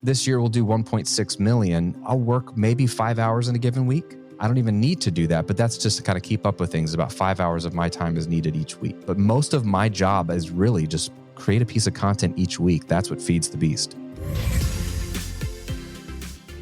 this year we'll do 1.6 million. I'll work maybe 5 hours in a given week. I don't even need to do that, but that's just to kind of keep up with things. About 5 hours of my time is needed each week. But most of my job is really just create a piece of content each week. That's what feeds the beast.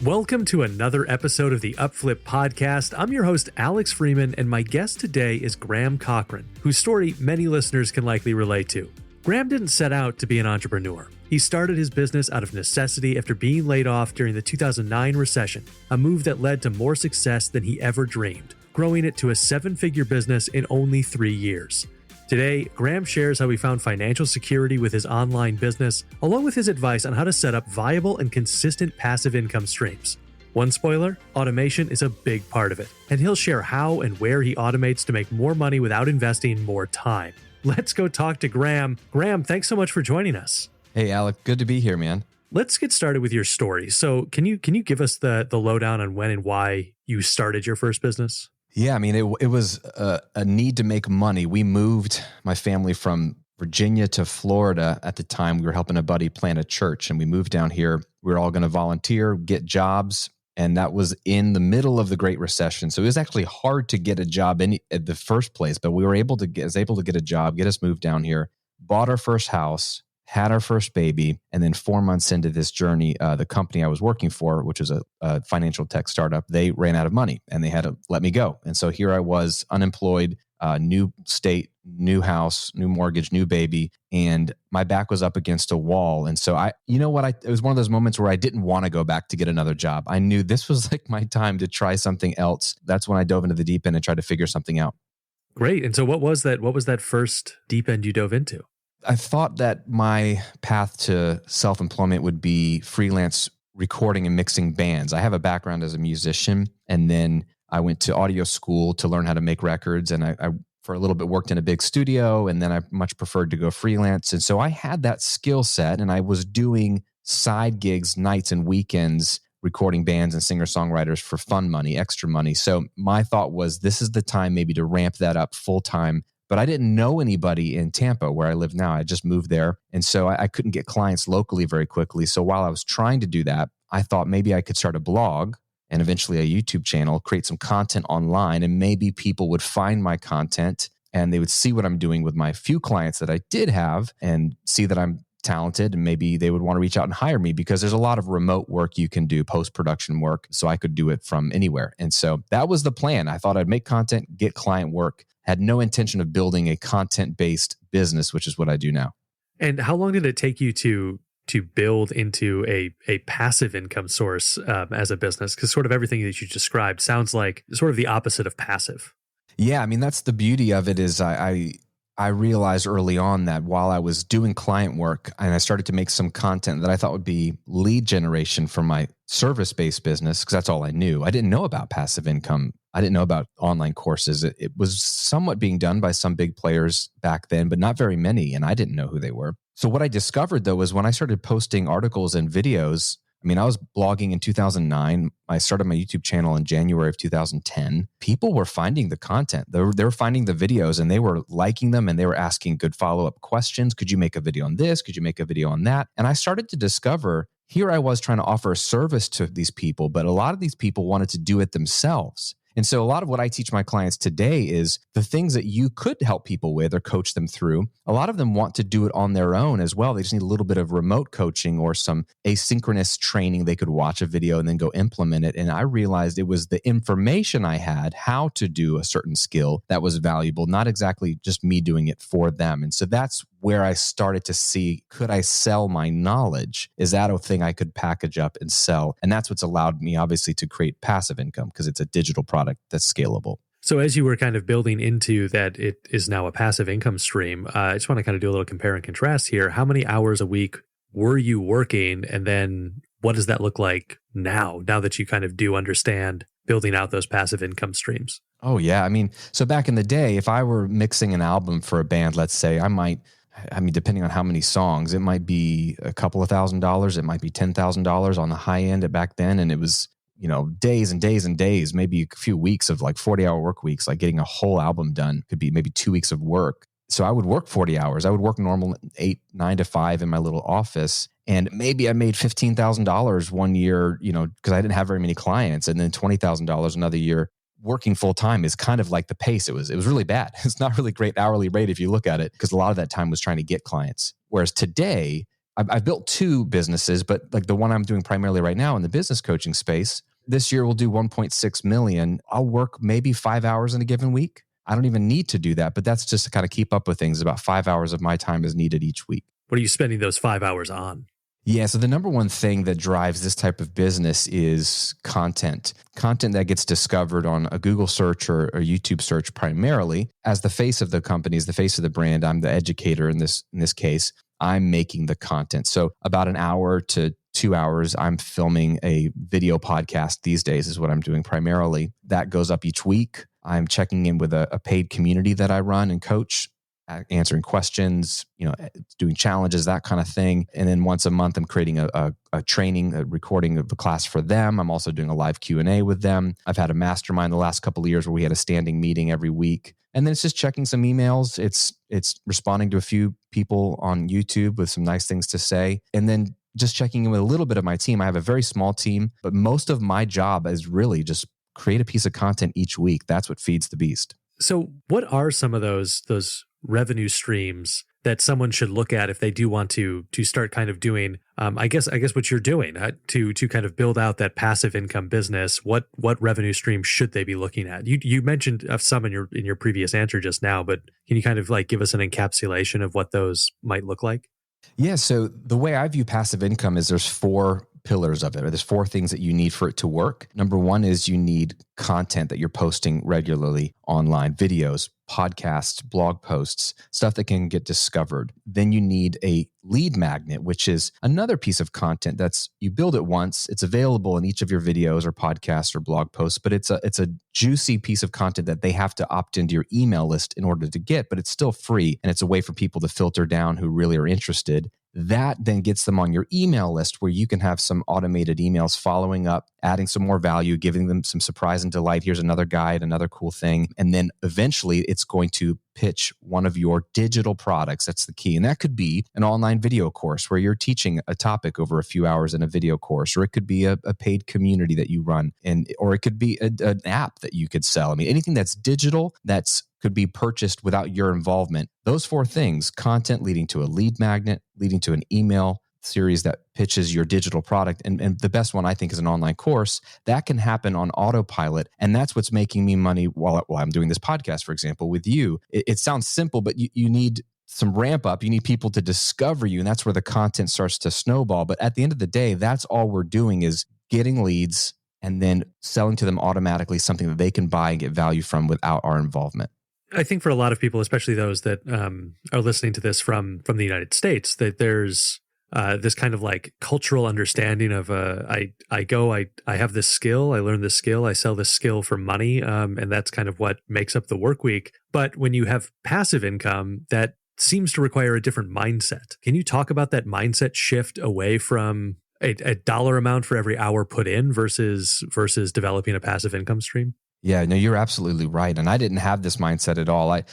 Welcome to another episode of the Upflip Podcast. I'm your host, Alex Freeman, and my guest today is Graham Cochrane, whose story many listeners can likely relate to. Graham didn't set out to be an entrepreneur. He started his business out of necessity after being laid off during the 2009 recession, a move that led to more success than he ever dreamed, growing it to a seven-figure business in only 3 years. Today, Graham shares how he found financial security with his online business, along with his advice on how to set up viable and consistent passive income streams. One spoiler, automation is a big part of it, and he'll share how and where he automates to make more money without investing more time. Let's go talk to Graham. Graham, thanks so much for joining us. Hey, Alec, good to be here, man. Let's get started with your story. So can you give us the lowdown on when and why you started your first business? Yeah, I mean, it was a need to make money. We moved my family from Virginia to Florida at the time. We were helping a buddy plant a church, and we moved down here. We were all going to volunteer, get jobs, and that was in the middle of the Great Recession. So it was actually hard to get a job in the first place, but we were able to get a job, get us moved down here, bought our first house, had our first baby, and then 4 months into this journey, the company I was working for, which was a financial tech startup, they ran out of money and they had to let me go. And so here I was, unemployed, new state, new house, new mortgage, new baby, and my back was up against a wall. And so it was one of those moments where I didn't want to go back to get another job. I knew this was like my time to try something else. That's when I dove into the deep end and tried to figure something out. Great. And so what was that first deep end you dove into? I thought that my path to self-employment would be freelance recording and mixing bands. I have a background as a musician, and then I went to audio school to learn how to make records, and I for a little bit worked in a big studio, and then I much preferred to go freelance. And so I had that skill set, and I was doing side gigs, nights and weekends, recording bands and singer-songwriters for fun money, extra money. So my thought was, this is the time maybe to ramp that up full-time. But I didn't know anybody in Tampa where I live now. I just moved there. And so I couldn't get clients locally very quickly. So while I was trying to do that, I thought maybe I could start a blog and eventually a YouTube channel, create some content online, and maybe people would find my content and they would see what I'm doing with my few clients that I did have and see that I'm talented, and maybe they would want to reach out and hire me, because there's a lot of remote work you can do, post-production work. So I could do it from anywhere. And so that was the plan. I thought I'd make content, get client work. Had no intention of building a content-based business, which is what I do now. And how long did it take you to build into a passive income source as a business? Because sort of everything that you described sounds like sort of the opposite of passive. Yeah, I mean, that's the beauty of it is I realized early on that while I was doing client work and I started to make some content that I thought would be lead generation for my service-based business, because that's all I knew. I didn't know about passive income. I didn't know about online courses. It was somewhat being done by some big players back then, but not very many, and I didn't know who they were. So what I discovered, though, was when I started posting articles and videos, I mean, I was blogging in 2009. I started my YouTube channel in January of 2010. People were finding the content. They were finding the videos, and they were liking them, and they were asking good follow-up questions. Could you make a video on this? Could you make a video on that? And I started to discover, here I was trying to offer a service to these people, but a lot of these people wanted to do it themselves. And so a lot of what I teach my clients today is the things that you could help people with or coach them through. A lot of them want to do it on their own as well. They just need a little bit of remote coaching or some asynchronous training. They could watch a video and then go implement it. And I realized it was the information I had, how to do a certain skill, that was valuable, not exactly just me doing it for them. And so that's where I started to see, could I sell my knowledge? Is that a thing I could package up and sell? And that's what's allowed me, obviously, to create passive income, because it's a digital product that's scalable. So as you were kind of building into that, it is now a passive income stream. I just want to kind of do a little compare and contrast here. How many hours a week were you working? And then what does that look like now that you kind of do understand building out those passive income streams? Oh, yeah. I mean, so back in the day, if I were mixing an album for a band, let's say, depending on how many songs, it might be a couple of $1,000s. It might be $10,000 on the high end back then. And it was, days and days and days, maybe a few weeks of like 40-hour work weeks, like getting a whole album done could be maybe 2 weeks of work. So I would work 40 hours. I would work normal 9 to 5 in my little office. And maybe I made $15,000 one year, because I didn't have very many clients, and then $20,000 another year. Working full time is kind of like the pace. It was really bad. It's not really great hourly rate if you look at it, because a lot of that time was trying to get clients. Whereas today, I've built two businesses, but like the one I'm doing primarily right now in the business coaching space, this year we'll do 1.6 million. I'll work maybe 5 hours in a given week. I don't even need to do that, but that's just to kind of keep up with things. About 5 hours of my time is needed each week. What are you spending those 5 hours on? Yeah. So the number one thing that drives this type of business is content that gets discovered on a Google search or a YouTube search primarily. As the face of the company, as the face of the brand, I'm the educator in this case. I'm making the content. So about an hour to 2 hours, I'm filming a video podcast these days is what I'm doing primarily. That goes up each week. I'm checking in with a paid community that I run and coach, answering questions, doing challenges, that kind of thing. And then once a month, I'm creating a training, a recording of the class for them. I'm also doing a live Q&A with them. I've had a mastermind the last couple of years where we had a standing meeting every week. And then it's just checking some emails. It's responding to a few people on YouTube with some nice things to say. And then just checking in with a little bit of my team. I have a very small team, but most of my job is really just create a piece of content each week. That's what feeds the beast. So what are some of those revenue streams that someone should look at if they do want to start kind of doing, I guess what you're doing to kind of build out that passive income business? What revenue stream should they be looking at? You mentioned some in your previous answer just now, but can you kind of like give us an encapsulation of what those might look like? Yeah. So the way I view passive income is there's 4 pillars of it, or there's 4 things that you need for it to work. Number one is you need content that you're posting regularly online, videos, podcasts, blog posts, stuff that can get discovered. Then you need a lead magnet, which is another piece of content that's, you build it once, it's available in each of your videos or podcasts or blog posts, but it's a juicy piece of content that they have to opt into your email list in order to get, but it's still free. And it's a way for people to filter down who really are interested. That then gets them on your email list, where you can have some automated emails following up, adding some more value, giving them some surprise and delight. Here's another guide, another cool thing. And then eventually it's going to pitch one of your digital products. That's the key. And that could be an online video course where you're teaching a topic over a few hours in a video course, or it could be a paid community that you run, or it could be an app that you could sell. I mean, anything that's digital could be purchased without your involvement. Those 4 things, content leading to a lead magnet, leading to an email series that pitches your digital product. And the best one, I think, is an online course that can happen on autopilot. And that's what's making me money while I'm doing this podcast, for example, with you. It sounds simple, but you need some ramp up. You need people to discover you. And that's where the content starts to snowball. But at the end of the day, that's all we're doing is getting leads and then selling to them automatically something that they can buy and get value from without our involvement. I think for a lot of people, especially those that are listening to this from the United States, that there's this kind of like cultural understanding of I have this skill, I learn this skill, I sell this skill for money, and that's kind of what makes up the work week. But when you have passive income, that seems to require a different mindset. Can you talk about that mindset shift away from a dollar amount for every hour put in versus developing a passive income stream? Yeah, no, you're absolutely right. And I didn't have this mindset at all. I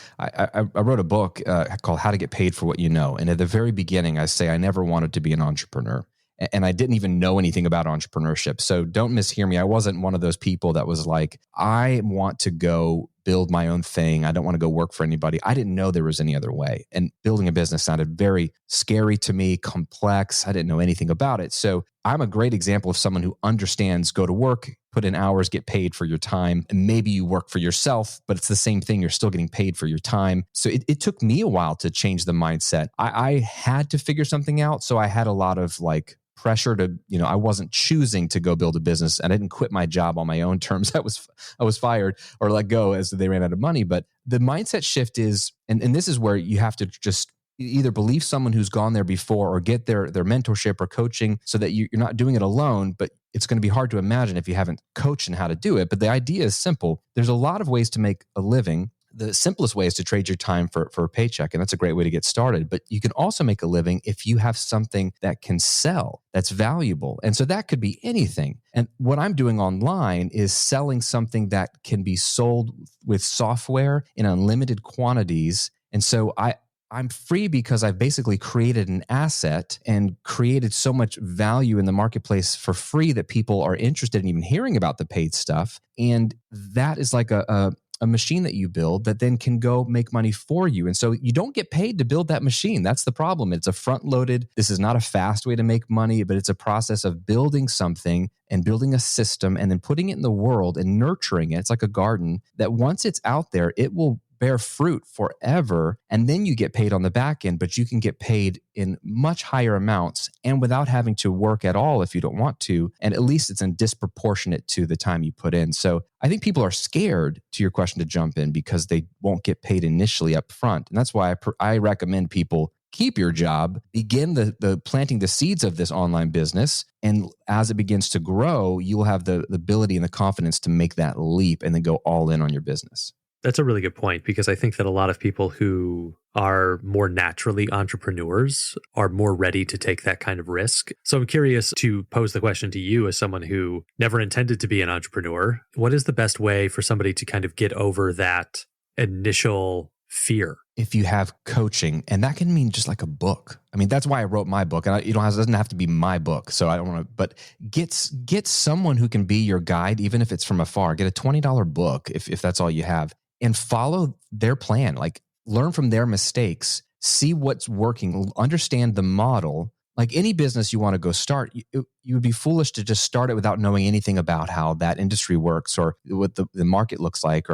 wrote a book called How to Get Paid for What You Know. And at the very beginning, I say I never wanted to be an entrepreneur. And I didn't even know anything about entrepreneurship. So don't mishear me. I wasn't one of those people that was like, I want to go build my own thing. I don't want to go work for anybody. I didn't know there was any other way. And building a business sounded very scary to me, complex. I didn't know anything about it. So I'm a great example of someone who understands go to work, put in hours, get paid for your time. And maybe you work for yourself, but it's the same thing. You're still getting paid for your time. So it took me a while to change the mindset. I had to figure something out. So I had a lot of like pressure to, I wasn't choosing to go build a business, and I didn't quit my job on my own terms. I was fired or let go as they ran out of money. But the mindset shift is, and this is where you have to just either believe someone who's gone there before or get their mentorship or coaching so that you're not doing it alone. But it's going to be hard to imagine if you haven't coached in how to do it. But the idea is simple. There's a lot of ways to make a living. The simplest way is to trade your time for a paycheck. And that's a great way to get started. But you can also make a living if you have something that can sell, that's valuable. And so that could be anything. And what I'm doing online is selling something that can be sold with software in unlimited quantities. And so I'm free because I've basically created an asset and created so much value in the marketplace for free that people are interested in even hearing about the paid stuff. And that is like a machine that you build that then can go make money for you. And so you don't get paid to build that machine. That's the problem. It's a front loaded. This is not a fast way to make money, but it's a process of building something and building a system and then putting it in the world and nurturing it. It's like a garden that once it's out there, it will bear fruit forever. And then you get paid on the back end, but you can get paid in much higher amounts and without having to work at all if you don't want to. And at least it's in disproportionate to the time you put in. So I think people are scared, to your question, to jump in because they won't get paid initially up front. And that's why I recommend people keep your job, begin the planting the seeds of this online business. And as it begins to grow, you will have the ability and the confidence to make that leap and then go all in on your business. That's a really good point, because I think that a lot of people who are more naturally entrepreneurs are more ready to take that kind of risk. So I'm curious to pose the question to you as someone who never intended to be an entrepreneur. What is the best way for somebody to kind of get over that initial fear? If you have coaching, and that can mean just like a book. I mean, that's why I wrote my book. And it doesn't have to be my book. So I don't want to, but get someone who can be your guide, even if it's from afar. Get a $20 book if that's all you have. And follow their plan, like learn from their mistakes, see what's working, understand the model. Like any business you want to go start, you would be foolish to just start it without knowing anything about how that industry works or what the market looks like.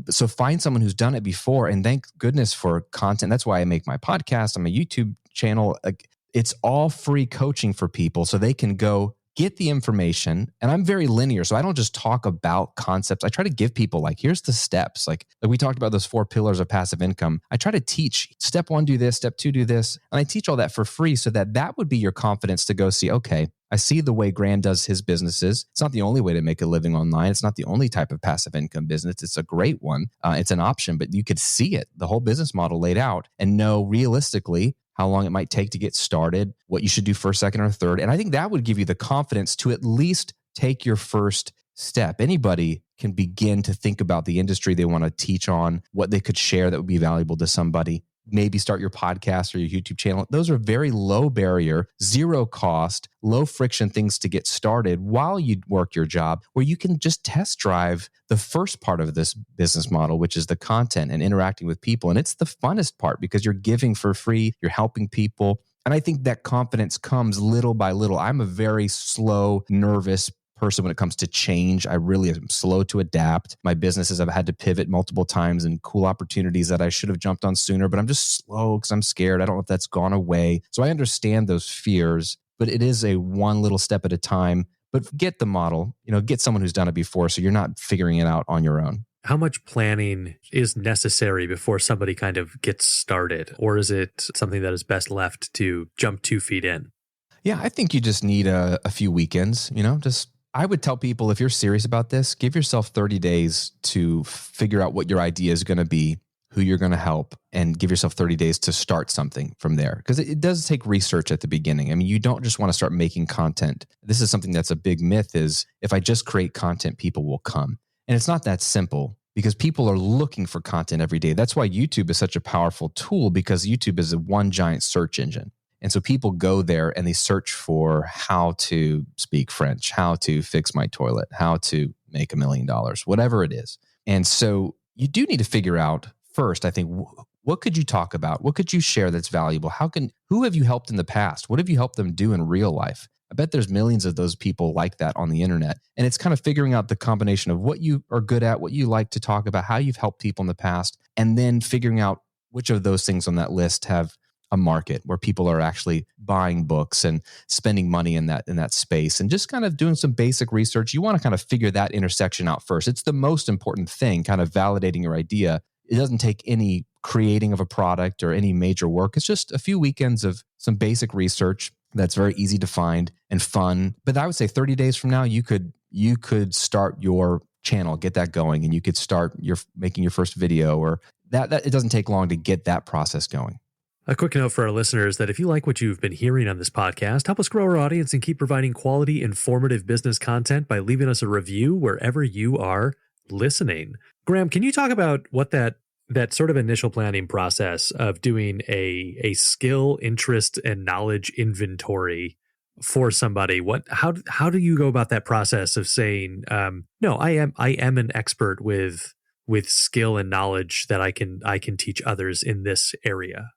So find someone who's done it before, and thank goodness for content. That's why I make my podcast, on my YouTube channel. Like, it's all free coaching for people so they can go get the information. And I'm very linear, so I don't just talk about concepts. I try to give people like, here's the steps. Like we talked about those 4 pillars of passive income. I try to teach step 1, do this, step 2, do this. And I teach all that for free so that would be your confidence to go see, okay, I see the way Graham does his businesses. It's not the only way to make a living online. It's not the only type of passive income business. It's a great one. It's an option, but you could see it, the whole business model laid out, and know realistically how long it might take to get started, what you should do first, second, or third. And I think that would give you the confidence to at least take your first step. Anybody can begin to think about the industry they want to teach on, what they could share that would be valuable to somebody. Maybe start your podcast or your YouTube channel. Those are very low barrier, zero cost, low friction things to get started while you work your job, where you can just test drive the first part of this business model, which is the content and interacting with people. And it's the funnest part because you're giving for free, you're helping people. And I think that confidence comes little by little. I'm a very slow, nervous person when it comes to change. I really am slow to adapt. My businesses, I've had to pivot multiple times and cool opportunities that I should have jumped on sooner, but I'm just slow because I'm scared. I don't know if that's gone away. So I understand those fears, but it is a one little step at a time. But get the model, get someone who's done it before so you're not figuring it out on your own. How much planning is necessary before somebody kind of gets started? Or is it something that is best left to jump 2 feet in? Yeah, I think you just need a few weekends, I would tell people, if you're serious about this, give yourself 30 days to figure out what your idea is going to be, who you're going to help, and give yourself 30 days to start something from there. Because it does take research at the beginning. I mean, you don't just want to start making content. This is something that's a big myth, is if I just create content, people will come. And it's not that simple, because people are looking for content every day. That's why YouTube is such a powerful tool, because YouTube is a one giant search engine. And so people go there and they search for how to speak French, how to fix my toilet, how to make $1 million, whatever it is. And so you do need to figure out first, I think, what could you talk about? What could you share that's valuable? Who have you helped in the past? What have you helped them do in real life? I bet there's millions of those people like that on the internet. And it's kind of figuring out the combination of what you are good at, what you like to talk about, how you've helped people in the past, and then figuring out which of those things on that list have a market where people are actually buying books and spending money in that space, and just kind of doing some basic research. You want to kind of figure that intersection out first. It's the most important thing, kind of validating your idea. It doesn't take any creating of a product or any major work. It's just a few weekends of some basic research that's very easy to find and fun. But I would say 30 days from now, you could start your channel, get that going, and you could start making your first video, or that it doesn't take long to get that process going. A quick note for our listeners that if you like what you've been hearing on this podcast, help us grow our audience and keep providing quality, informative business content by leaving us a review wherever you are listening. Graham, can you talk about what that that sort of initial planning process of doing a skill, interest, and knowledge inventory for somebody, how do you go about that process of saying, no, I am an expert with skill and knowledge that I can teach others in this area?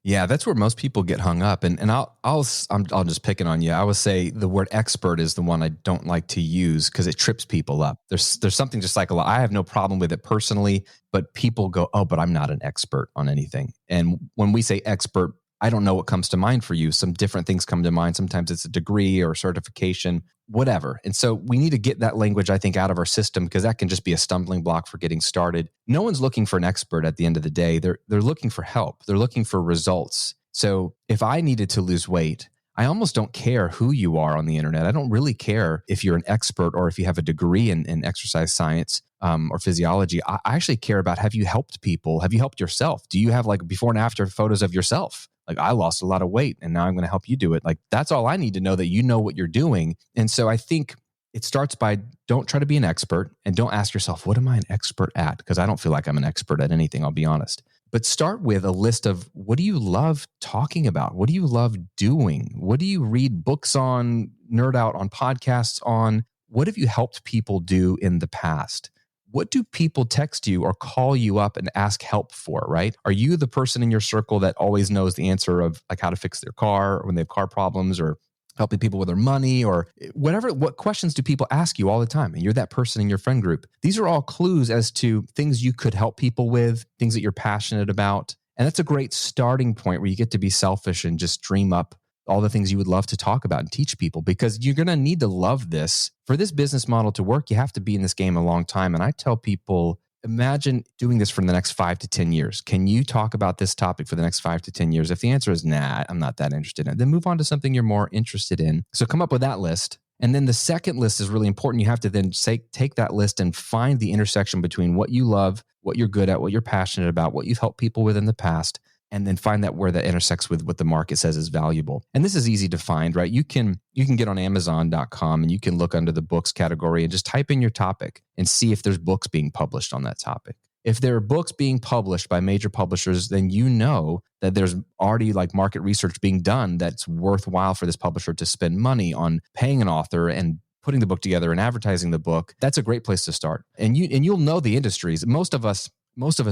Yeah, that's where most people get hung up, and I'll just pick it on you. I would say the word expert is the one I don't like to use because it trips people up. There's something just like I have no problem with it personally, but people go, oh, but I'm not an expert on anything. And when we say expert, I don't know what comes to mind for you. Some different things come to mind. Sometimes it's a degree or certification, whatever. And so we need to get that language, I think, out of our system because that can just be a stumbling block for getting started. No one's looking for an expert at the end of the day. They're looking for help. They're looking for results. So if I needed to lose weight, I almost don't care who you are on the internet. I don't really care if you're an expert or if you have a degree in exercise science or physiology. I actually care about, have you helped people? Have you helped yourself? Do you have like before and after photos of yourself? Like, I lost a lot of weight and now I'm going to help you do it. Like, that's all I need to know, that you know what you're doing. And so I think it starts by, don't try to be an expert and don't ask yourself, what am I an expert at? Because I don't feel like I'm an expert at anything, I'll be honest. But start with a list of, what do you love talking about? What do you love doing? What do you read books on, nerd out on podcasts on? What have you helped people do in the past? What do people text you or call you up and ask help for, right? Are you the person in your circle that always knows the answer of like how to fix their car or when they have car problems, or helping people with their money or whatever? What questions do people ask you all the time? And you're that person in your friend group. These are all clues as to things you could help people with, things that you're passionate about. And that's a great starting point where you get to be selfish and just dream up all the things you would love to talk about and teach people, because you're going to need to love this. For this business model to work, you have to be in this game a long time. And I tell people, imagine doing this for the next 5 to 10 years. Can you talk about this topic for the next 5 to 10 years? If the answer is, nah, I'm not that interested in it, then move on to something you're more interested in. So come up with that list. And then the second list is really important. You have to then take that list and find the intersection between what you love, what you're good at, what you're passionate about, what you've helped people with in the past, and then find that where that intersects with what the market says is valuable. And this is easy to find, right? You can get on Amazon.com and you can look under the books category and just type in your topic and see if there's books being published on that topic. If there are books being published by major publishers, then you know that there's already like market research being done that's worthwhile for this publisher to spend money on paying an author and putting the book together and advertising the book. That's a great place to start. And you'll know the industries. Most of us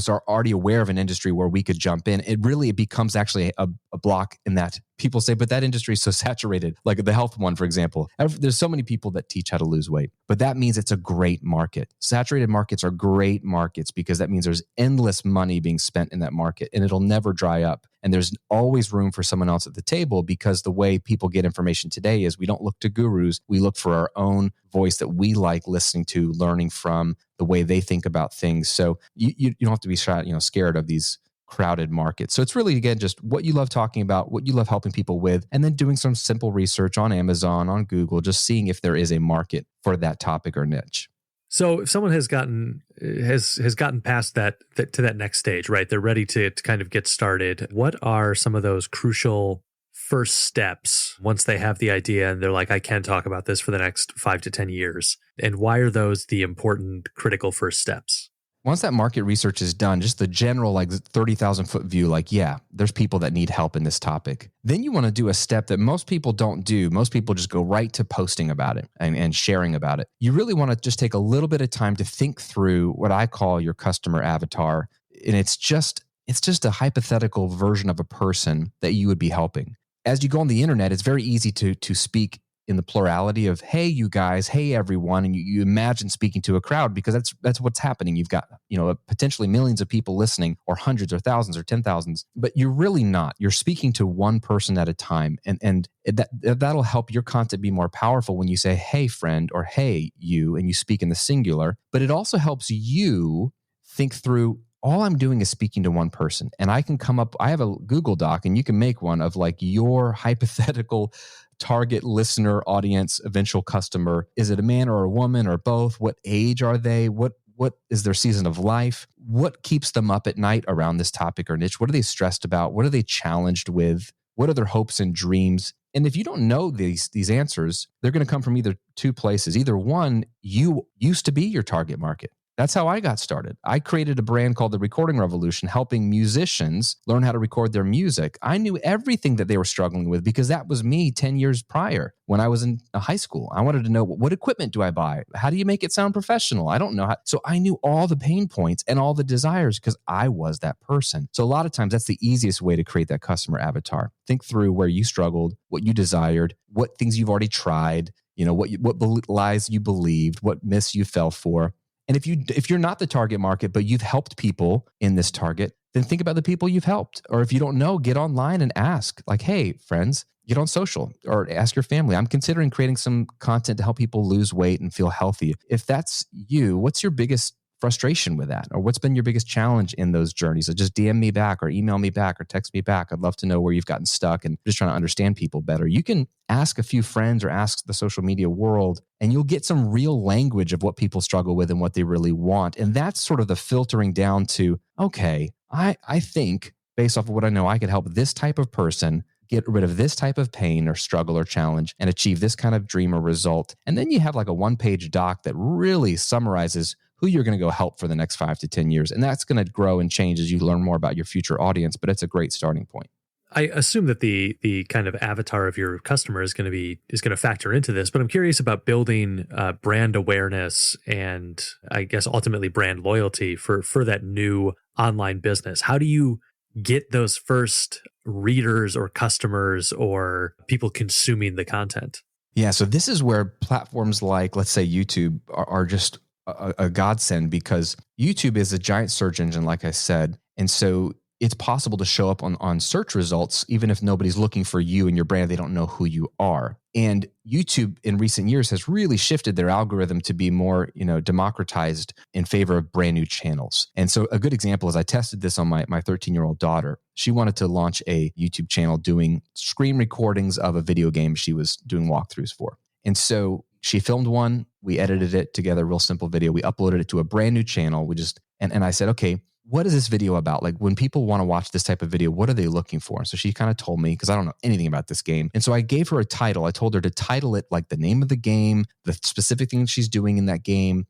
are already aware of an industry where we could jump in. It becomes actually a block in that people say, but that industry is so saturated, like the health one, for example. There's so many people that teach how to lose weight, but that means it's a great market. Saturated markets are great markets because that means there's endless money being spent in that market and it'll never dry up. And there's always room for someone else at the table, because the way people get information today is we don't look to gurus. We look for our own voice that we like listening to, learning from the way they think about things. So you don't have to be scared of these crowded markets. So it's really, again, just what you love talking about, what you love helping people with, and then doing some simple research on Amazon, on Google, just seeing if there is a market for that topic or niche. So if someone has gotten past that to that next stage, right? They're ready to kind of get started. What are some of those crucial first steps once they have the idea and they're like, I can talk about this for the next 5 to 10 years? And why are those the important, critical first steps? Once that market research is done, just the general 30,000 foot view, there's people that need help in this topic. Then you want to do a step that most people don't do. Most people just go right to posting about it and sharing about it. You really want to just take a little bit of time to think through what I call your customer avatar. And it's just a hypothetical version of a person that you would be helping. As you go on the internet, it's very easy to speak in the plurality of, hey, you guys, hey, everyone. And you imagine speaking to a crowd because that's what's happening. You've got, potentially millions of people listening, or hundreds or thousands or 10,000s, but you're really not. You're speaking to one person at a time. And that'll help your content be more powerful when you say, hey, friend, or hey, you, and you speak in the singular. But it also helps you think through, all I'm doing is speaking to one person. And I have a Google Doc, and you can make one of your hypothetical target listener, audience, eventual customer. Is it a man or a woman or both? What age are they? What is their season of life? What keeps them up at night around this topic or niche? What are they stressed about? What are they challenged with? What are their hopes and dreams? And if you don't know these answers, they're going to come from either two places. Either one, you used to be your target market. That's how I got started. I created a brand called The Recording Revolution, helping musicians learn how to record their music. I knew everything that they were struggling with because that was me 10 years prior when I was in high school. I wanted to know, what equipment do I buy? How do you make it sound professional? I don't know how. So I knew all the pain points and all the desires because I was that person. So a lot of times that's the easiest way to create that customer avatar. Think through where you struggled, what you desired, what things you've already tried, what lies you believed, what myths you fell for. And if you're not the target market, but you've helped people in this target, then think about the people you've helped. Or if you don't know, get online and ask, like, hey, friends, get on social or ask your family. I'm considering creating some content to help people lose weight and feel healthy. If that's you, what's your biggest frustration with that? Or what's been your biggest challenge in those journeys? So just DM me back or email me back or text me back. I'd love to know where you've gotten stuck and just trying to understand people better. You can ask a few friends or ask the social media world, and you'll get some real language of what people struggle with and what they really want. And that's sort of the filtering down to, okay, I think based off of what I know, I could help this type of person get rid of this type of pain or struggle or challenge and achieve this kind of dream or result. And then you have like a one-page doc that really summarizes who you're going to go help for the next 5 to 10 years. And that's going to grow and change as you learn more about your future audience, but it's a great starting point. I assume that the kind of avatar of your customer is going to factor into this, but I'm curious about building brand awareness and I guess ultimately brand loyalty for that new online business. How do you get those first readers or customers or people consuming the content? Yeah, so this is where platforms like, let's say, YouTube are just a godsend, because YouTube is a giant search engine, like I said. And so it's possible to show up on search results, even if nobody's looking for you and your brand, they don't know who you are. And YouTube in recent years has really shifted their algorithm to be more, democratized in favor of brand new channels. And so a good example is I tested this on my 13-year-old daughter. She wanted to launch a YouTube channel doing screen recordings of a video game she was doing walkthroughs for. And so she filmed one, we edited it together, real simple video. We uploaded it to a brand new channel. And I said, okay, what is this video about? Like, when people want to watch this type of video, what are they looking for? So she kind of told me, because I don't know anything about this game. And so I gave her a title. I told her to title it like the name of the game, the specific thing she's doing in that game,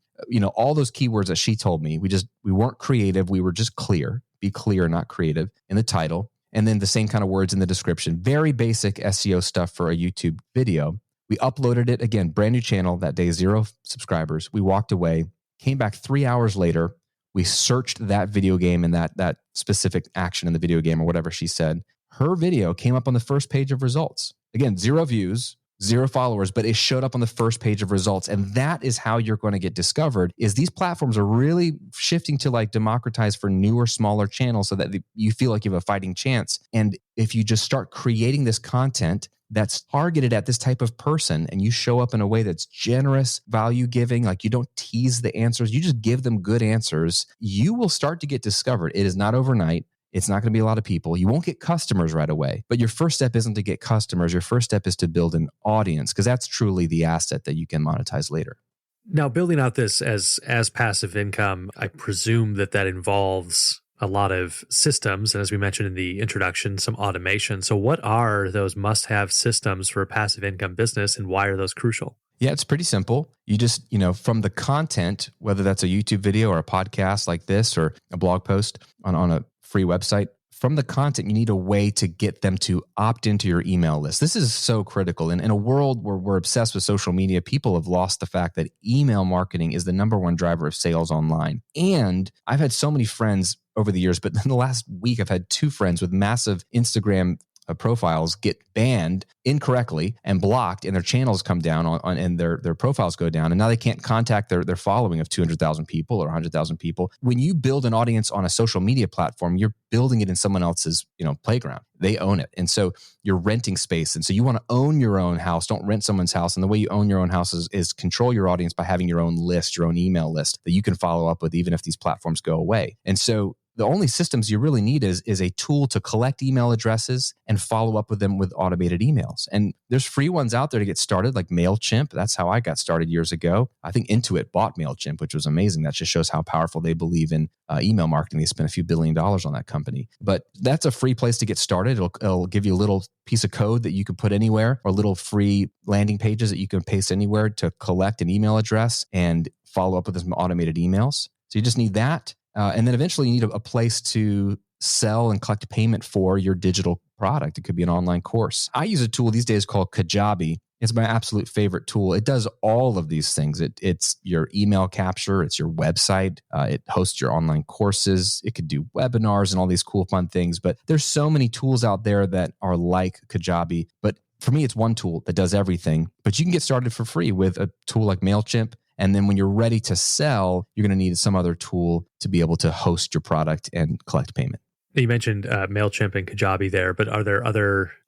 all those keywords that she told me. We weren't creative. We were just clear. Be clear, not creative in the title. And then the same kind of words in the description. Very basic SEO stuff for a YouTube video. We uploaded it, again, brand new channel that day, 0 subscribers. We walked away, came back 3 hours later. We searched that video game and that specific action in the video game or whatever she said. Her video came up on the first page of results. Again, 0 views, 0 followers, but it showed up on the first page of results. And that is how you're going to get discovered, is these platforms are really shifting to like democratize for newer, smaller channels so that you feel like you have a fighting chance. And if you just start creating this content that's targeted at this type of person and you show up in a way that's generous, value giving, like you don't tease the answers, you just give them good answers, you will start to get discovered. It is not overnight. It's not going to be a lot of people. You won't get customers right away, but your first step isn't to get customers. Your first step is to build an audience, because that's truly the asset that you can monetize later. Now, building out this as passive income, I presume that involves a lot of systems, and as we mentioned in the introduction, some automation. So what are those must-have systems for a passive income business, and why are those crucial? Yeah, it's pretty simple. You just, from the content, whether that's a YouTube video or a podcast like this or a blog post on a free website, from the content, you need a way to get them to opt into your email list. This is so critical. And in a world where we're obsessed with social media, people have lost the fact that email marketing is the number one driver of sales online. And I've had so many friends over the years, but in the last week, I've had 2 friends with massive Instagram profiles get banned incorrectly and blocked, and their channels come down and their profiles go down, and now they can't contact their following of 200,000 people or 100,000 people. When you build an audience on a social media platform, you're building it in someone else's playground. They own it, and so you're renting space, and so you want to own your own house. Don't rent someone's house. And the way you own your own house is control your audience by having your own list, your own email list that you can follow up with, even if these platforms go away. And so the only systems you really need is a tool to collect email addresses and follow up with them with automated emails. And there's free ones out there to get started, like MailChimp. That's how I got started years ago. I think Intuit bought MailChimp, which was amazing. That just shows how powerful they believe in email marketing. They spent a few $1 billion on that company. But that's a free place to get started. It'll give you a little piece of code that you can put anywhere, or little free landing pages that you can paste anywhere to collect an email address and follow up with some automated emails. So you just need that. And then eventually you need a place to sell and collect payment for your digital product. It could be an online course. I use a tool these days called Kajabi. It's my absolute favorite tool. It does all of these things. It's your email capture. It's your website. It hosts your online courses. It could do webinars and all these cool, fun things. But there's so many tools out there that are like Kajabi. But for me, it's one tool that does everything. But you can get started for free with a tool like MailChimp. And then when you're ready to sell, you're going to need some other tool to be able to host your product and collect payment. You mentioned MailChimp and Kajabi there, but are there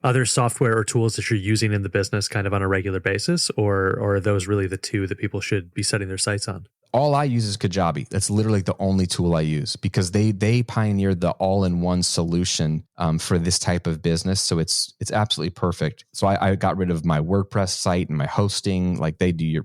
other software or tools that you're using in the business kind of on a regular basis, or are those really the two that people should be setting their sights on? All I use is Kajabi. That's literally the only tool I use because they pioneered the all-in-one solution for this type of business. So it's absolutely perfect. So I got rid of my WordPress site and my hosting. Like they do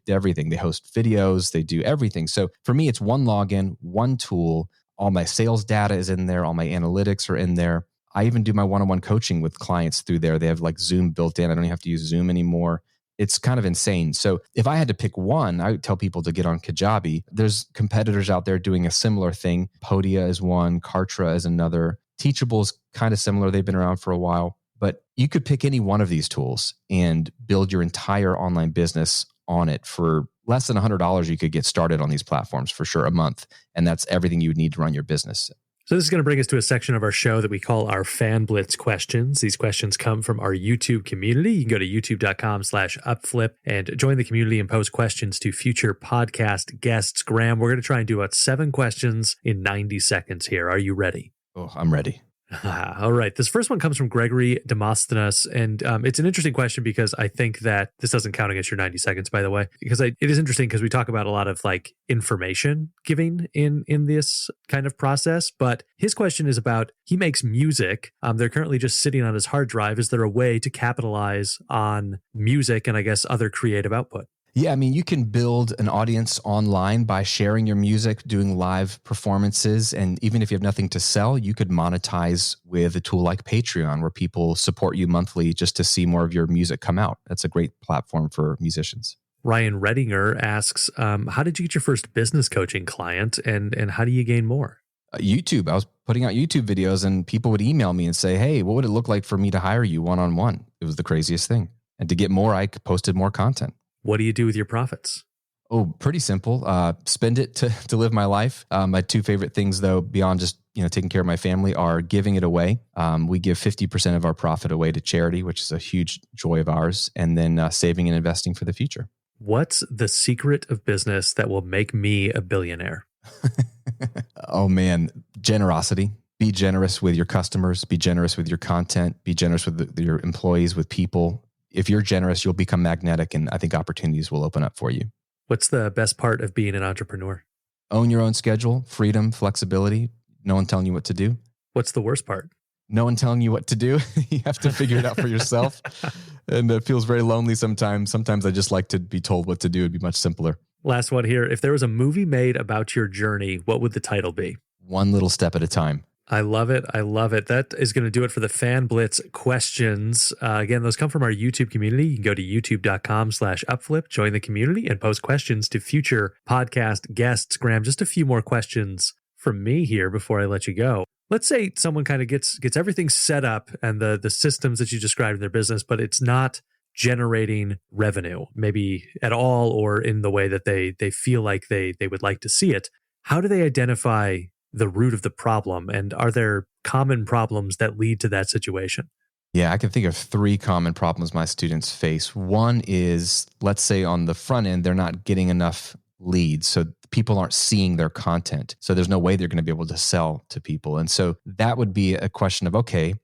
everything. They host videos. They do everything. So for me, it's one login, one tool. All my sales data is in there. All my analytics are in there. I even do my one-on-one coaching with clients through there. They have like Zoom built in. I don't even have to use Zoom anymore. It's kind of insane. So if I had to pick one, I would tell people to get on Kajabi. There's competitors out there doing a similar thing. Podia is one. Kartra is another. Teachable is kind of similar. They've been around for a while. But you could pick any one of these tools and build your entire online business on it for less than $100. You could get started on these platforms for sure a month. And that's everything you would need to run your business. So this is going to bring us to a section of our show that we call our Fan Blitz questions. These questions come from our YouTube community. You can go to youtube.com/upflip and join the community and post questions to future podcast guests. Graham, we're going to try and do about 7 questions in 90 seconds here. Are you ready? Oh, I'm ready. All right. This first one comes from Gregory Demosthenes, and it's an interesting question because I think that this doesn't count against your 90 seconds, by the way, because it is interesting because we talk about a lot of like information giving in this kind of process. But his question is about, he makes music. They're currently just sitting on his hard drive. Is there a way to capitalize on music and I guess other creative output? Yeah, I mean, you can build an audience online by sharing your music, doing live performances. And even if you have nothing to sell, you could monetize with a tool like Patreon, where people support you monthly just to see more of your music come out. That's a great platform for musicians. Ryan Redinger asks, how did you get your first business coaching client and how do you gain more? YouTube. I was putting out YouTube videos and people would email me and say, hey, what would it look like for me to hire you one-on-one? It was the craziest thing. And to get more, I posted more content. What do you do with your profits? Oh, pretty simple. Spend it to live my life. My 2 favorite things, though, beyond just taking care of my family, are giving it away. We give 50% of our profit away to charity, which is a huge joy of ours, and then saving and investing for the future. What's the secret of business that will make me a billionaire? Oh, man. Generosity. Be generous with your customers. Be generous with your content. Be generous with your employees, with people. If you're generous, you'll become magnetic, and I think opportunities will open up for you. What's the best part of being an entrepreneur? Own your own schedule, freedom, flexibility, no one telling you what to do. What's the worst part? No one telling you what to do. You have to figure it out for yourself. And it feels very lonely sometimes. Sometimes I just like to be told what to do. It'd be much simpler. Last one here. If there was a movie made about your journey, what would the title be? One little step at a time. I love it. I love it. That is going to do it for the Fan Blitz questions. Again, those come from our YouTube community. You can go to youtube.com/upflip, join the community, and post questions to future podcast guests. Graham, just a few more questions from me here before I let you go. Let's say someone kind of gets everything set up and the systems that you described in their business, but it's not generating revenue, maybe at all, or in the way that they feel like they would like to see it. How do they identify the root of the problem? And are there common problems that lead to that situation? Yeah, I can think of 3 common problems my students face. One is, let's say on the front end, they're not getting enough leads. So people aren't seeing their content. So there's no way they're going to be able to sell to people. And so that would be a question of, okay,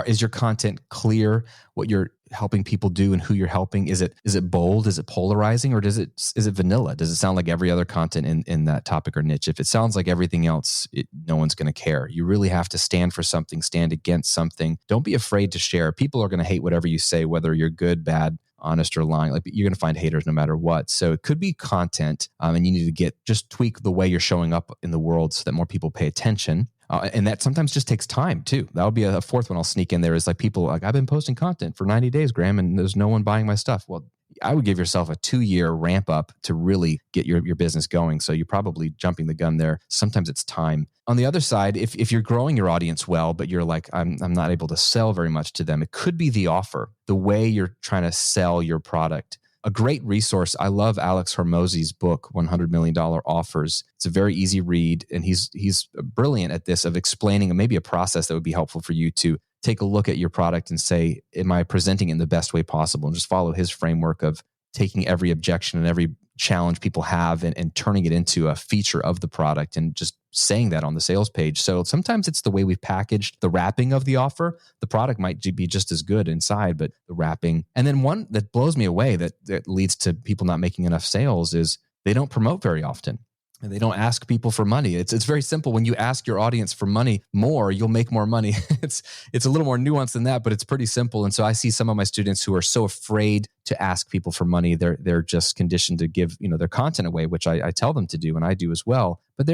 is your content clear, what you're helping people do and who you're helping? Is it bold? Is it polarizing? Or is it vanilla? Does it sound like every other content in that topic or niche? If it sounds like everything else, no one's going to care. You really have to stand for something, stand against something. Don't be afraid to share. People are going to hate whatever you say, whether you're good, bad, honest, or lying. Like, you're going to find haters no matter what. So it could be content, and you need to just tweak the way you're showing up in the world so that more people pay attention. And that sometimes just takes time too. That would be a 4th one I'll sneak in there, is like people like, I've been posting content for 90 days, Graham, and there's no one buying my stuff. Well, I would give yourself a 2-year ramp up to really get your business going. So you're probably jumping the gun there. Sometimes it's time. On the other side, if you're growing your audience well, but you're like, I'm not able to sell very much to them, it could be the offer, the way you're trying to sell your product. A great resource, I love Alex Hormozi's book, $100 Million Offers. It's a very easy read, and he's brilliant at this, of explaining maybe a process that would be helpful for you to take a look at your product and say, am I presenting it in the best way possible? And just follow his framework of taking every objection and every challenge people have and turning it into a feature of the product and just saying that on the sales page. So sometimes it's the way we've packaged the wrapping of the offer. The product might be just as good inside, but the wrapping. And then one that blows me away that leads to people not making enough sales is they don't promote very often. And they don't ask people for money. It's very simple. When you ask your audience for money more, you'll make more money. It's a little more nuanced than that, but it's pretty simple. And so I see some of my students who are so afraid to ask people for money. They're just conditioned to give, their content away, which I tell them to do, and I do as well. But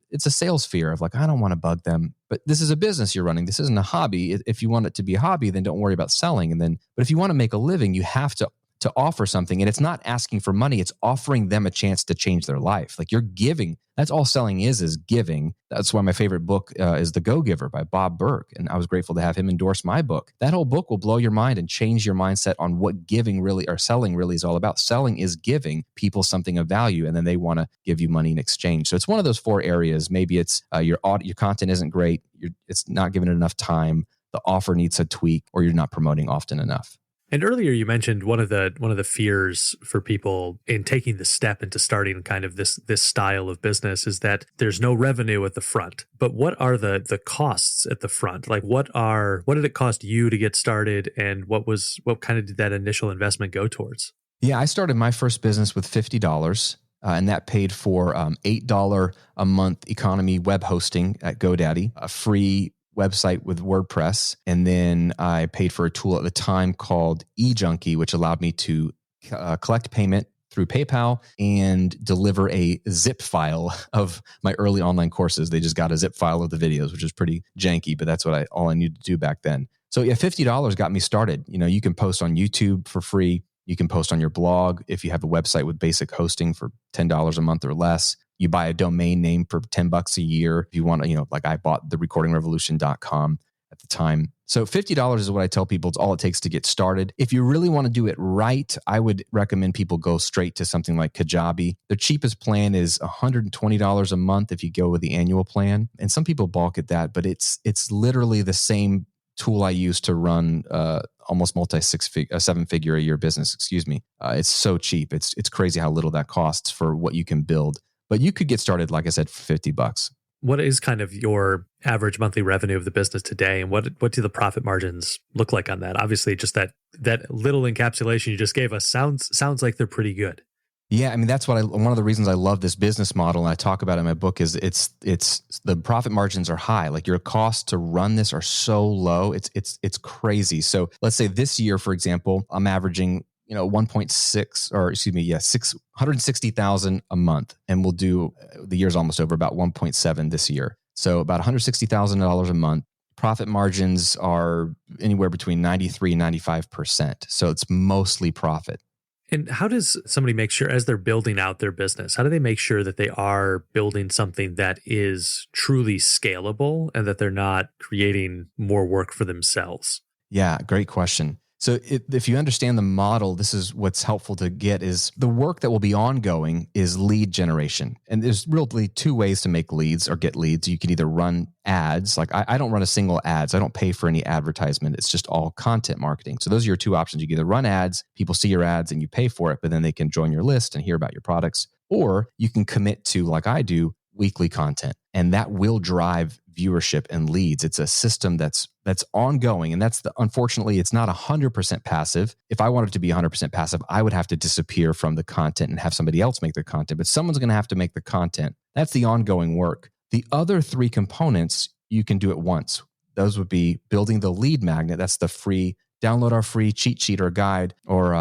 it's a sales fear of like, I don't want to bug them. But this is a business you're running. This isn't a hobby. If you want it to be a hobby, then don't worry about selling. But if you want to make a living, you have to offer something. And it's not asking for money. It's offering them a chance to change their life. Like you're giving. That's all selling is giving. That's why my favorite book is The Go-Giver by Bob Burg. And I was grateful to have him endorse my book. That whole book will blow your mind and change your mindset on what giving really or selling really is all about. Selling is giving people something of value, and then they want to give you money in exchange. So it's one of those 4 areas. Maybe it's your content isn't great. It's not given enough time. The offer needs a tweak, or you're not promoting often enough. And earlier you mentioned one of the fears for people in taking the step into starting kind of this style of business is that there's no revenue at the front. But what are the costs at the front? Like what did it cost you to get started, and what kind of did that initial investment go towards? Yeah, I started my first business with $50. And that paid for $8 a month economy web hosting at GoDaddy, a free website with WordPress. And then I paid for a tool at the time called eJunkie, which allowed me to collect payment through PayPal and deliver a zip file of my early online courses. They just got a zip file of the videos, which is pretty janky, but that's all I needed to do back then. So yeah, $50 got me started. You can post on YouTube for free. You can post on your blog if you have a website with basic hosting for $10 a month or less. You buy a domain name for $10 a year. If you want to, like I bought therecordingrevolution.com at the time. So $50 is what I tell people. It's all it takes to get started. If you really want to do it right, I would recommend people go straight to something like Kajabi. The cheapest plan is $120 a month if you go with the annual plan. And some people balk at that, but it's literally the same tool I use to run almost seven-figure a year business. It's so cheap. It's crazy how little that costs for what you can build. But you could get started, like I said, for $50. What is kind of your average monthly revenue of the business today, and what do the profit margins look like on that? Obviously, just that little encapsulation you just gave us sounds like they're pretty good. Yeah, I mean that's one of the reasons I love this business model, and I talk about it in my book, is it's the profit margins are high. Like your costs to run this are so low, it's crazy. So let's say this year, for example, I'm averaging 660,000 a month, and we'll do the year's almost over, about 1.7 this year. So about $160,000 a month. Profit margins are anywhere between 93 and 95%. So it's mostly profit. And how does somebody make sure, as they're building out their business, how do they make sure that they are building something that is truly scalable and that they're not creating more work for themselves? Yeah, great question. So if you understand the model, this is what's helpful to get is the work that will be ongoing is lead generation. And there's really 2 ways to make leads or get leads. You can either run ads. Like I don't run a single ads. I don't pay for any advertisement. It's just all content marketing. So those are your 2 options. You can either run ads, people see your ads and you pay for it, but then they can join your list and hear about your products. Or you can commit to, like I do, weekly content. And that will drive viewership and leads. It's a system that's ongoing. And unfortunately, it's not 100% passive. If I wanted to be 100% passive, I would have to disappear from the content and have somebody else make the content. But someone's going to have to make the content. That's the ongoing work. The other 3 components, you can do at once. Those would be building the lead magnet. That's the free, download our free cheat sheet or guide, or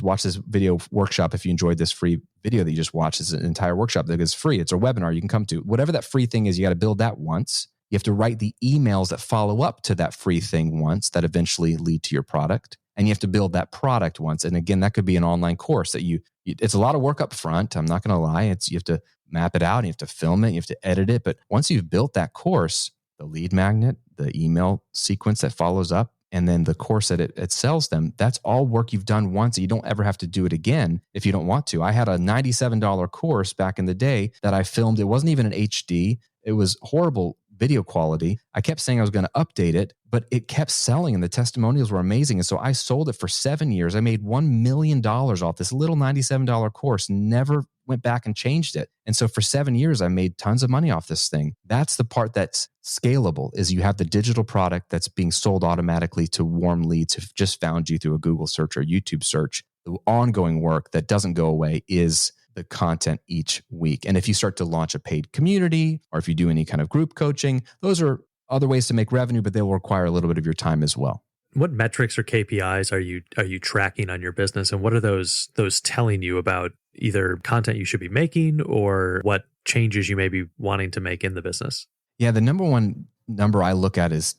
watch this video workshop. If you enjoyed this free video that you just watched, it's an entire workshop that is free. It's a webinar you can come to. Whatever that free thing is, you got to build that once. You have to write the emails that follow up to that free thing once that eventually lead to your product. and you have to build that product once. And again, that could be an online course that it's a lot of work up front. I'm not going to lie. You have to map it out, and you have to film it, you have to edit it. But once you've built that course, the lead magnet, the email sequence that follows up, and then the course that it sells them, that's all work you've done once. You don't ever have to do it again if you don't want to. I had a $97 course back in the day that I filmed. It wasn't even an HD. It was horrible video quality. I kept saying I was going to update it, but it kept selling and the testimonials were amazing. And so I sold it for 7 years. I made $1 million off this little $97 course, never went back and changed it. And so for 7 years, I made tons of money off this thing. That's the part that's scalable, is you have the digital product that's being sold automatically to warm leads who've just found you through a Google search or YouTube search. The ongoing work that doesn't go away is the content each week. And if you start to launch a paid community, or if you do any kind of group coaching, those are other ways to make revenue, but they will require a little bit of your time as well. What metrics or KPIs are you tracking on your business, and what are those telling you about either content you should be making or what changes you may be wanting to make in the business? Yeah, the number one number I look at is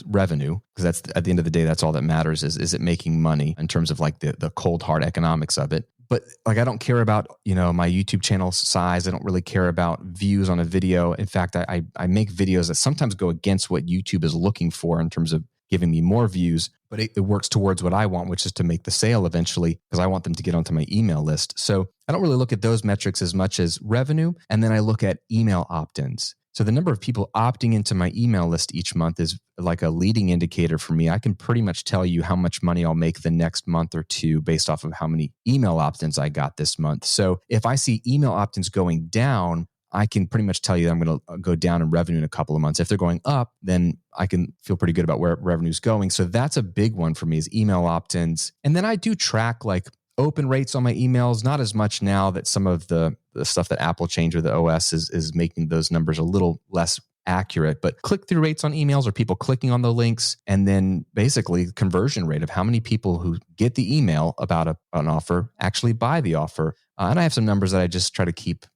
revenue, because that's at the end of the day, that's all that matters is it making money in terms of like the cold hard economics of it. But like, I don't care about, my YouTube channel size. I don't really care about views on a video. In fact, I make videos that sometimes go against what YouTube is looking for in terms of giving me more views, but it works towards what I want, which is to make the sale eventually, because I want them to get onto my email list. So I don't really look at those metrics as much as revenue. And then I look at email opt-ins. So the number of people opting into my email list each month is like a leading indicator for me. I can pretty much tell you how much money I'll make the next month or two based off of how many email opt-ins I got this month. So if I see email opt-ins going down, I can pretty much tell you that I'm going to go down in revenue in a couple of months. If they're going up, then I can feel pretty good about where revenue's going. So that's a big one for me, is email opt-ins. And then I do track like open rates on my emails, not as much now that some of the stuff that Apple changed with the OS is making those numbers a little less accurate, but click-through rates on emails, or people clicking on the links, and then basically conversion rate of how many people who get the email about an offer actually buy the offer. And I have some numbers that I just try to keep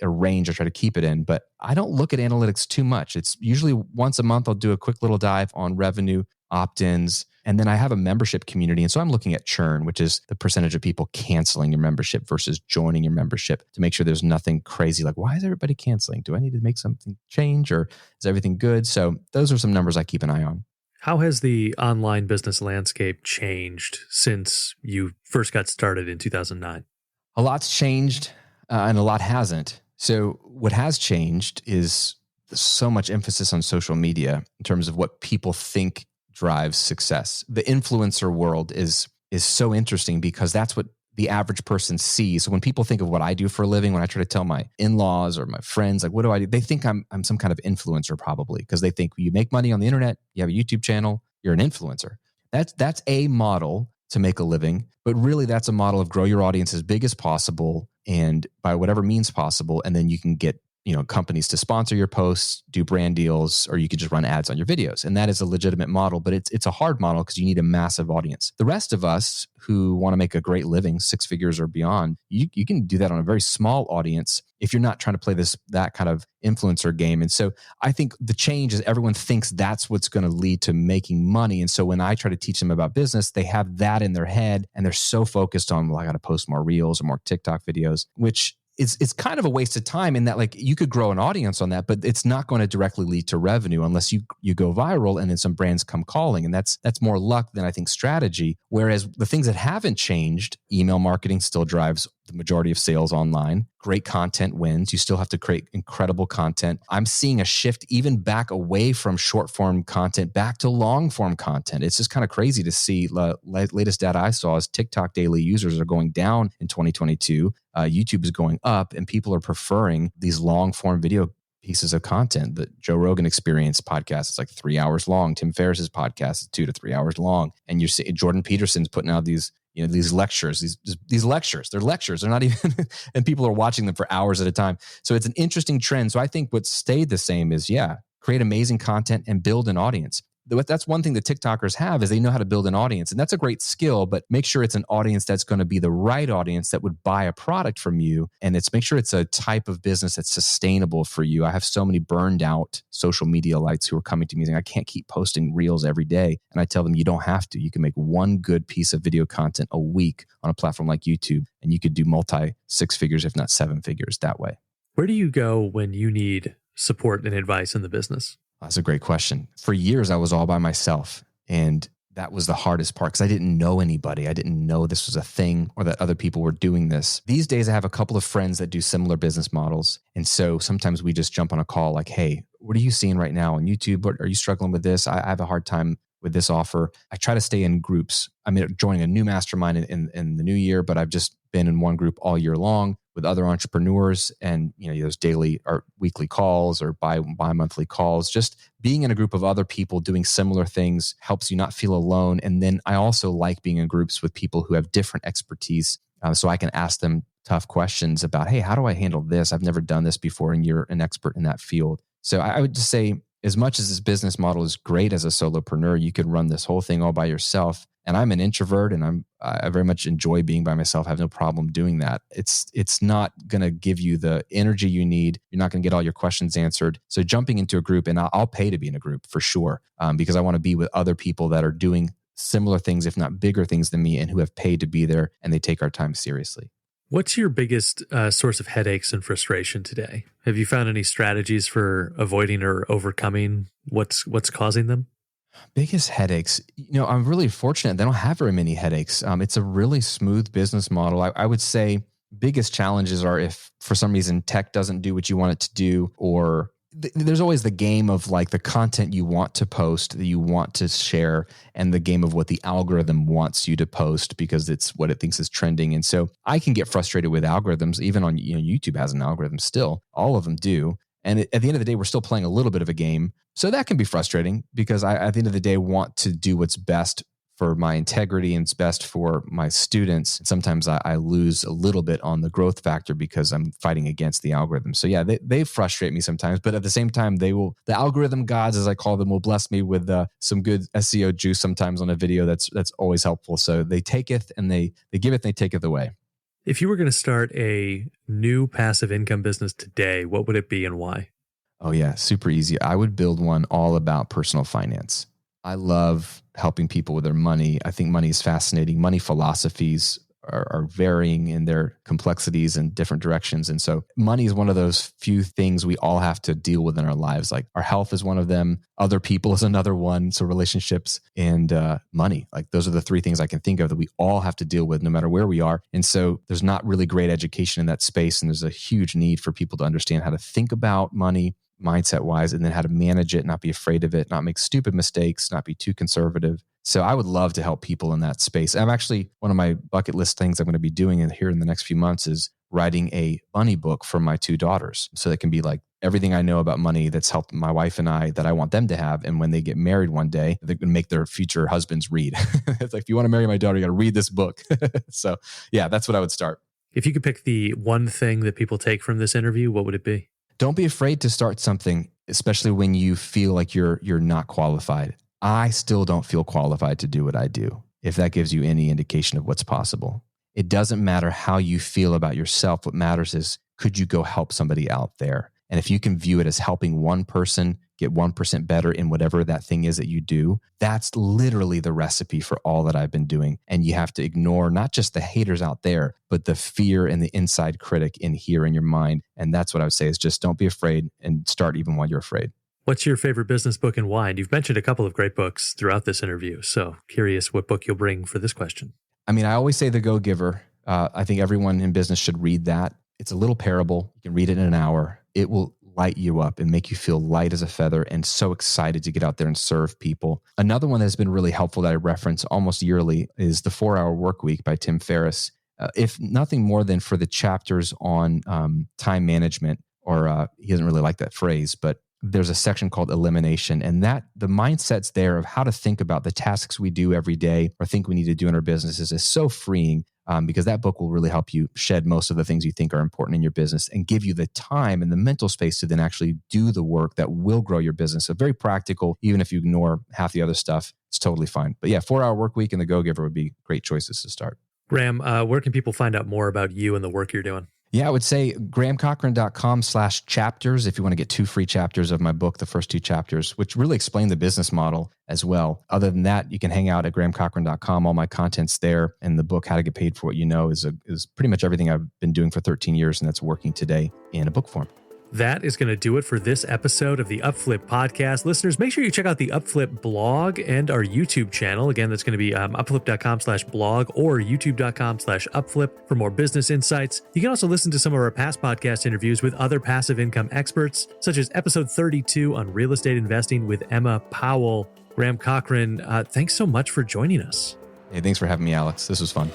a range, I try to keep it in, but I don't look at analytics too much. It's usually once a month, I'll do a quick little dive on revenue, opt-ins, and then I have a membership community. And so I'm looking at churn, which is the percentage of people canceling your membership versus joining your membership, to make sure there's nothing crazy. Like, why is everybody canceling? Do I need to make something change, or is everything good? So those are some numbers I keep an eye on. How has the online business landscape changed since you first got started in 2009? A lot's changed and a lot hasn't. So what has changed is so much emphasis on social media in terms of what people think drives success. The influencer world is so interesting, because that's what the average person sees. So when people think of what I do for a living, when I try to tell my in-laws or my friends, like, what do I do? They think I'm some kind of influencer, probably, because they think you make money on the internet, you have a YouTube channel, you're an influencer. That's a model to make a living, but really that's a model of grow your audience as big as possible and by whatever means possible. And then you can get companies to sponsor your posts, do brand deals, or you could just run ads on your videos. And that is a legitimate model, but it's a hard model because you need a massive audience. The rest of us who want to make a great living, 6 figures or beyond, you can do that on a very small audience if you're not trying to play that kind of influencer game. And so I think the change is everyone thinks that's what's going to lead to making money. And so when I try to teach them about business, they have that in their head and they're so focused on, well, I got to post more reels or more TikTok videos, which it's kind of a waste of time, in that like you could grow an audience on that, but it's not going to directly lead to revenue unless you go viral and then some brands come calling. And that's more luck than I think strategy. Whereas the things that haven't changed, email marketing still drives the majority of sales online. Great content wins. You still have to create incredible content. I'm seeing a shift even back away from short form content back to long form content. It's just kind of crazy to see. Latest data I saw is TikTok daily users are going down in 2022. YouTube is going up, and people are preferring these long form video pieces of content. The Joe Rogan Experience podcast is like 3 hours long. Tim Ferriss's podcast is 2 to 3 hours long. And you're seeing Jordan Peterson's putting out these lectures, these lectures. They're lectures. They're not even, and people are watching them for hours at a time. So it's an interesting trend. So I think what stayed the same is, create amazing content and build an audience. that's one thing the TikTokers have is they know how to build an audience. And that's a great skill, but make sure it's an audience that's going to be the right audience that would buy a product from you. And make sure it's a type of business that's sustainable for you. I have so many burned out social media lights who are coming to me saying, I can't keep posting reels every day. And I tell them, you don't have to. You can make one good piece of video content a week on a platform like YouTube, and you could do multi 6 figures, if not 7 figures that way. Where do you go when you need support and advice in the business? That's a great question. For years, I was all by myself. And that was the hardest part because I didn't know anybody. I didn't know this was a thing or that other people were doing this. These days, I have a couple of friends that do similar business models. And so sometimes we just jump on a call like, hey, what are you seeing right now on YouTube? What, are you struggling with this? I have a hard time with this offer. I try to stay in groups. I'm joining a new mastermind in the new year, but I've just been in one group all year long with other entrepreneurs, and those daily or weekly calls or bi-monthly calls. Just being in a group of other people doing similar things helps you not feel alone. And then I also like being in groups with people who have different expertise, so I can ask them tough questions about, hey, how do I handle this? I've never done this before, and you're an expert in that field. So I would just say, as much as this business model is great as a solopreneur, you could run this whole thing all by yourself. And I'm an introvert, and I very much enjoy being by myself. I have no problem doing that. It's not going to give you the energy you need. You're not going to get all your questions answered. So jumping into a group, and I'll pay to be in a group for sure, because I want to be with other people that are doing similar things, if not bigger things than me, and who have paid to be there, and they take our time seriously. What's your biggest source of headaches and frustration today? Have you found any strategies for avoiding or overcoming what's causing them? Biggest headaches. I'm really fortunate. They don't have very many headaches. It's a really smooth business model. I would say biggest challenges are if for some reason tech doesn't do what you want it to do, or there's always the game of like the content you want to post, that you want to share, and the game of what the algorithm wants you to post because it's what it thinks is trending. And so I can get frustrated with algorithms. Even on YouTube has an algorithm still. All of them do. And at the end of the day, we're still playing a little bit of a game. So that can be frustrating because I, at the end of the day, want to do what's best for my integrity and it's best for my students. Sometimes I lose a little bit on the growth factor because I'm fighting against the algorithm. So yeah, they frustrate me sometimes, but at the same time, the algorithm gods, as I call them, will bless me with some good SEO juice sometimes on a video. That's always helpful. So they taketh and they giveth, and they taketh away. If you were going to start a new passive income business today, what would it be and why? Oh yeah, super easy. I would build one all about personal finance. I love helping people with their money. I think money is fascinating. Money philosophies are varying in their complexities and different directions. And so money is one of those few things we all have to deal with in our lives. Like our health is one of them. Other people is another one. So relationships and money, like those are the 3 things I can think of that we all have to deal with no matter where we are. And so there's not really great education in that space. And there's a huge need for people to understand how to think about money mindset wise, and then how to manage it, not be afraid of it, not make stupid mistakes, not be too conservative. So I would love to help people in that space. I'm actually, one of my bucket list things I'm going to be doing here in the next few months is writing a money book for my 2 daughters. So it can be like everything I know about money that's helped my wife and I that I want them to have. And when they get married one day, they're going to make their future husbands read. It's like, if you want to marry my daughter, you got to read this book. So yeah, that's what I would start. If you could pick the one thing that people take from this interview, what would it be? Don't be afraid to start something, especially when you feel like you're not qualified. I still don't feel qualified to do what I do, if that gives you any indication of what's possible. It doesn't matter how you feel about yourself. What matters is, could you go help somebody out there? And if you can view it as helping one person get 1% better in whatever that thing is that you do, that's literally the recipe for all that I've been doing. And you have to ignore not just the haters out there, but the fear and the inside critic in here in your mind. And that's what I would say is just don't be afraid and start even while you're afraid. What's your favorite business book and why? And you've mentioned a couple of great books throughout this interview. So curious what book you'll bring for this question. I mean, I always say The Go-Giver. I think everyone in business should read that. It's a little parable. You can read it in an hour. It will light you up and make you feel light as a feather and so excited to get out there and serve people. Another one that's been really helpful that I reference almost yearly is The 4-Hour Workweek by Tim Ferriss. If nothing more than for the chapters on time management, or he doesn't really like that phrase, but there's a section called elimination, and that the mindset's there of how to think about the tasks we do every day or think we need to do in our businesses is so freeing. because that book will really help you shed most of the things you think are important in your business and give you the time and the mental space to then actually do the work that will grow your business. So very practical, even if you ignore half the other stuff, it's totally fine. But yeah, 4-Hour Workweek and The Go-Giver would be great choices to start. Graham, where can people find out more about you and the work you're doing? Yeah, I would say grahamcochrane.com/chapters if you want to get 2 free chapters of my book, the first 2 chapters, which really explain the business model as well. Other than that, you can hang out at grahamcochrane.com. All my content's there. And the book, How to Get Paid for What You Know, is pretty much everything I've been doing for 13 years, and that's working today in a book form. That is going to do it for this episode of the Upflip podcast. Listeners, make sure you check out the Upflip blog and our YouTube channel. Again, that's going to be upflip.com/blog or youtube.com/upflip for more business insights. You can also listen to some of our past podcast interviews with other passive income experts, such as episode 32 on real estate investing with Emma Powell. Graham Cochrane, thanks so much for joining us. Hey, thanks for having me, Alex. This was fun.